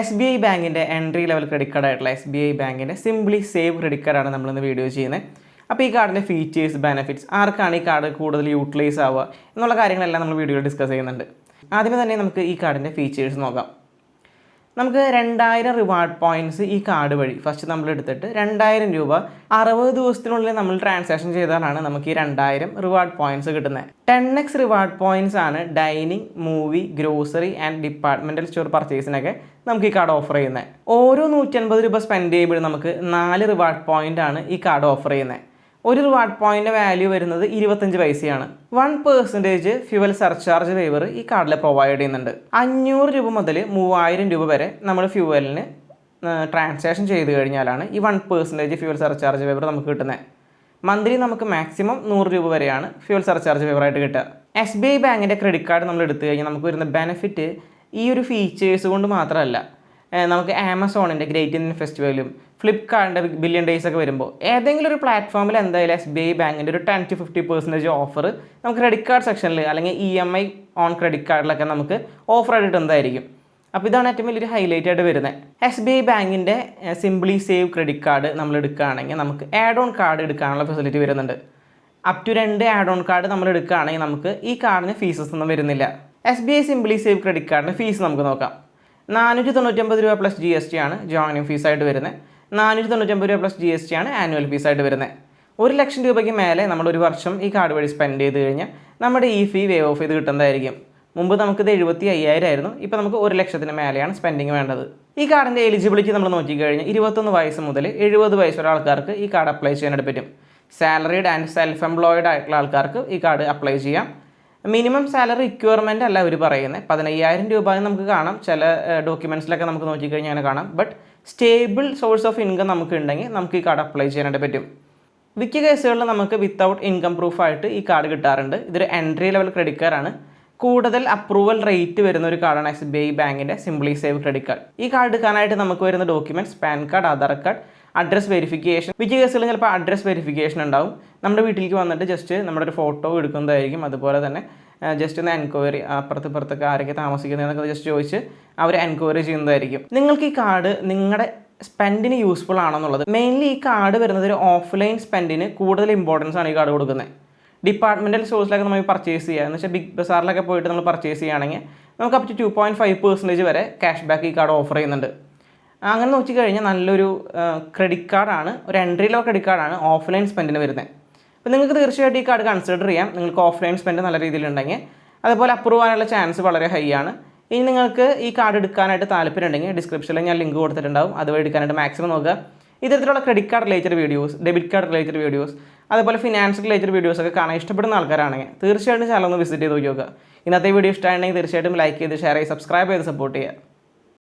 SBI ബാങ്കിൻ്റെ entry level credit കാർഡായിട്ടുള്ള SBI ബാങ്കിൻ്റെ simply save credit കാർഡാണ് നമ്മളിന്ന് വീഡിയോ ചെയ്യുന്നത്. അപ്പോൾ ഈ കാർഡിൻ്റെ ഫീച്ചേഴ്സ്, ബെനിഫിറ്റ്സ്, ആർക്കാണ് ഈ കാർഡ് കൂടുതൽ യൂട്ടിലൈസ് ആവുക എന്നുള്ള കാര്യങ്ങളെല്ലാം നമ്മൾ വീഡിയോയിൽ ഡിസ്കസ് ചെയ്യുന്നുണ്ട്. ആദ്യമേ തന്നെ നമുക്ക് ഈ കാർഡിൻ്റെ ഫീച്ചേഴ്സ് നോക്കാം. നമുക്ക് 2000 റിവാർഡ് പോയിൻറ്റ്സ് ഈ കാർഡ് വഴി ഫസ്റ്റ് നമ്മൾ എടുത്തിട്ട് 2000 രൂപ 60 ദിവസത്തിനുള്ളിൽ നമ്മൾ ട്രാൻസാക്ഷൻ ചെയ്താലാണ് നമുക്ക് ഈ 2000 റിവാർഡ് പോയിൻറ്റ്സ് കിട്ടുന്നത്. 10x റിവാർഡ് പോയിൻറ്റ്സ് ആണ് dining, movie, grocery and departmental store പർച്ചേസിനൊക്കെ നമുക്ക് ഈ കാർഡ് ഓഫർ ചെയ്യുന്നത്. ഓരോ 150 രൂപ സ്പെൻഡ് ചെയ്യുമ്പോഴും നമുക്ക് 4 റിവാർഡ് പോയിൻ്റ് ആണ് ഈ കാർഡ് ഓഫർ ചെയ്യുന്നത്. ഒരു റിവാർഡ് പോയിൻ്റ് വാല്യൂ വരുന്നത് 25 പൈസയാണ്. 1% ഫ്യൂവൽ സർചാർജ് വേവർ ഈ കാർഡിൽ പ്രൊവൈഡ് ചെയ്യുന്നുണ്ട്. 500 രൂപ മുതൽ 3000 രൂപ വരെ നമ്മൾ ഫ്യൂവലിന് ട്രാൻസാക്ഷൻ ചെയ്ത് കഴിഞ്ഞാലാണ് ഈ 1% ഫ്യൂവൽ സർചാർജ് വേവർ നമുക്ക് കിട്ടുന്നത്. മന്ത്ലി നമുക്ക് മാക്സിമം 100 രൂപ വരെയാണ് ഫ്യൂവൽ സർചാർജ് വേവറായിട്ട് കിട്ടുക. SBI ബാങ്കിൻ്റെ ക്രെഡിറ്റ് കാർഡ് നമ്മൾ എടുത്തു കഴിഞ്ഞാൽ നമുക്ക് വരുന്ന ബെനിഫിറ്റ് ഈ ഒരു ഫീച്ചേഴ്സ് കൊണ്ട് മാത്രമല്ല, നമുക്ക് ആമസോണിൻ്റെ ഗ്രേറ്റ് ഇന്ത്യൻ ഫെസ്റ്റിവലും ഫ്ലിപ്കാർട്ടിൻ്റെ ബില്യൺ ഡേയ്സ് ഒക്കെ വരുമ്പോൾ ഏതെങ്കിലും ഒരു പ്ലാറ്റ്ഫോമിൽ എന്തായാലും SBI ബാങ്കിൻ്റെ ഒരു 10-50% ഓഫർ നമുക്ക് ക്രെഡിറ്റ് കാർഡ് സെക്ഷനിൽ അല്ലെങ്കിൽ EMI ഓൺ ക്രെഡിറ്റ് കാർഡിലൊക്കെ നമുക്ക് ഓഫർ ആയിട്ട് എന്തായിരിക്കും. അപ്പോൾ ഇതാണ് ഏറ്റവും വലിയൊരു ഹൈലൈറ്റ് ആയിട്ട് വരുന്നത്. SBI ബാങ്കിൻ്റെ സിംപ്ലി സേവ് ക്രെഡിറ്റ് കാർഡ് നമ്മൾ എടുക്കുകയാണെങ്കിൽ നമുക്ക് ആഡ് ഓൺ കാർഡ് എടുക്കാനുള്ള ഫെസിലിറ്റി വരുന്നുണ്ട്. Up to 2 add on card നമ്മൾ എടുക്കുകയാണെങ്കിൽ നമുക്ക് ഈ കാർഡിന് ഫീസസ് ഒന്നും വരുന്നില്ല. SBI സിംപ്ലി സേവ് ക്രെഡിറ്റ് കാർഡിന് ഫീസ് നമുക്ക് നോക്കാം. 499 രൂപ പ്ലസ് GST ആണ് ജോയിനിങ് ഫീസായിട്ട് വരുന്നത്. 499 രൂപ പ്ലസ് GST ആണ് ആനുവൽ ഫീസായിട്ട് വരുന്നത്. 1 ലക്ഷം രൂപയ്ക്ക് മേലെ നമ്മൾ ഒരു വർഷം ഈ കാർഡ് വഴി സ്പെൻഡ് ചെയ്ത് കഴിഞ്ഞാൽ നമ്മുടെ ഈ ഫീ വേവ് ഓഫ് ചെയ്ത് കിട്ടുന്നതായിരിക്കും. മുമ്പ് നമുക്കിത് 75,000 ആയിരുന്നു, ഇപ്പോൾ നമുക്ക് 1 ലക്ഷത്തിന് മേലെയാണ് സ്പെൻഡിങ് വേണ്ടത്. ഈ കാർഡിൻ്റെ എലിജിബിലിറ്റി നമ്മൾ നോക്കിക്കഴിഞ്ഞാൽ 21 വയസ്സ് മുതൽ 70 വയസ്സ് വരെ ആൾക്കാർക്ക് ഈ കാർഡ് അപ്ലൈ ചെയ്യാനായിട്ട് പറ്റും. സാലറീഡ് ആൻഡ് സെൽഫ് എംപ്ലോയിഡ് ആയിട്ടുള്ള ആൾക്കാർക്ക് ഈ കാർഡ് അപ്ലൈ ചെയ്യാം. മിനിമം സാലറി റിക്വയർമെൻറ്റ് അല്ല അവർ പറയുന്നത്. 15,000 രൂപ നമുക്ക് കാണാം, ചില ഡോക്യുമെൻറ്റ്സിലൊക്കെ നമുക്ക് നോക്കിക്കഴിഞ്ഞാൽ അങ്ങനെ കാണാം. But stable source of income നമുക്ക് ഉണ്ടെങ്കിൽ നമുക്ക് ഈ കാർഡ് അപ്ലൈ ചെയ്യാനായിട്ട് പറ്റും. മിക്ക കേസുകളിൽ നമുക്ക് വിത്തൗട്ട് ഇൻകം പ്രൂഫായിട്ട് ഈ കാർഡ് കിട്ടാറുണ്ട്. ഇതൊരു എൻട്രി ലെവൽ ക്രെഡിറ്റ് കാർഡാണ്. കൂടുതൽ അപ്രൂവൽ റേറ്റ് വരുന്ന ഒരു കാർഡാണ് SBI ബാങ്കിൻ്റെ സിംപ്ലി സേവ് ക്രെഡിറ്റ് കാർഡ്. ഈ കാർഡ് എടുക്കാനായിട്ട് നമുക്ക് വരുന്ന documents pan card, Aadhaar card, address verification. മിക്ക കേസുകളിൽ ചിലപ്പോൾ അഡ്രസ് വെരിഫിക്കേഷൻ ഉണ്ടാവും. നമ്മുടെ വീട്ടിലേക്ക് വന്നിട്ട് ജസ്റ്റ് നമ്മുടെ ഒരു ഫോട്ടോ എടുക്കുന്നതായിരിക്കും. അതുപോലെ തന്നെ ജസ്റ്റ് ഒന്ന് എൻക്വയറി, അപ്പുറത്തൊക്കെ ആരൊക്കെ താമസിക്കുന്നതെന്നൊക്കെ ജസ്റ്റ് ചോദിച്ച് അവർ എൻക്വയറി ചെയ്യുന്നതായിരിക്കും. നിങ്ങൾക്ക് ഈ കാർഡ് നിങ്ങളുടെ സ്പെൻഡിന് യൂസ്ഫുൾ ആണെന്നുള്ളത്. മെയിൻലി ഈ കാർഡ് വരുന്നത് ഒരു ഓഫ്ലൈൻ സ്പെൻഡിന് കൂടുതൽ ഇമ്പോർട്ടൻസ് ആണ് ഈ കാർഡ് കൊടുക്കുന്നത്. ഡിപ്പാർട്ട്മെൻറ്റൽ സ്റ്റോഴ്സിലൊക്കെ നമ്മൾ പർച്ചേസ് ചെയ്യുക എന്ന് വെച്ചാൽ ബിഗ് ബസാറിലൊക്കെ പോയിട്ട് നമ്മൾ പർച്ചേസ് ചെയ്യുകയാണെങ്കിൽ നമുക്ക് അപ് ടു 2.5% വരെ ക്യാഷ് ബാക്ക് ഈ കാർഡ് ഓഫർ ചെയ്യുന്നുണ്ട്. അങ്ങനെ നോക്കിക്കഴിഞ്ഞാൽ നല്ലൊരു ക്രെഡിറ്റ് കാർഡാണ്, ഒരു എൻട്രി ലെവൽ ക്രെഡിറ്റ് കാർഡാണ് ഓഫ്ലൈൻ സ്പെൻഡിന് വരുന്നത്. അപ്പോൾ നിങ്ങൾക്ക് തീർച്ചയായിട്ടും ഈ കാർഡ് കൺസിഡർ ചെയ്യാം. നിങ്ങൾക്ക് ഓഫ്ലൈൻ സ്പെൻഡ് നല്ല രീതിയിലുണ്ടെങ്കിൽ അതുപോലെ അപ്രൂവ് ആകാനുള്ള ചാൻസ് വളരെ ഹൈ ആണ്. ഇനി നിങ്ങൾക്ക് ഈ കാർഡ് എടുക്കാനായിട്ട് താല്പര്യം ഉണ്ടെങ്കിൽ ഡിസ്ക്രിപ്ഷനിൽ ഞാൻ ലിങ്ക് കൊടുത്തിട്ടുണ്ടാവും, അതുവഴി എടുക്കാനായിട്ട് മാക്സിമം നോക്കുക. ഇത്തരത്തിലുള്ള credit card related videos, debit card related videos, അതുപോലെ ഫിനാൻസ് റിലേറ്റഡ് വീഡിയോസൊക്കെ കാണാൻ ഇഷ്ടപ്പെടുന്ന ആൾക്കാരാണെങ്കിൽ തീർച്ചയായിട്ടും ചാനൽ ഒന്ന് വിസിറ്റ് ചെയ്ത് നോക്കി നോക്കുക. ഇന്നത്തെ വീഡിയോ ഇഷ്ടമാണെങ്കിൽ തീർച്ചയായിട്ടും ലൈക്ക് ചെയ്ത്, ഷെയർ ചെയ്ത്, സബ്സ്ക്രൈബ് ചെയ്ത് സപ്പോർട്ട് ചെയ്യുക.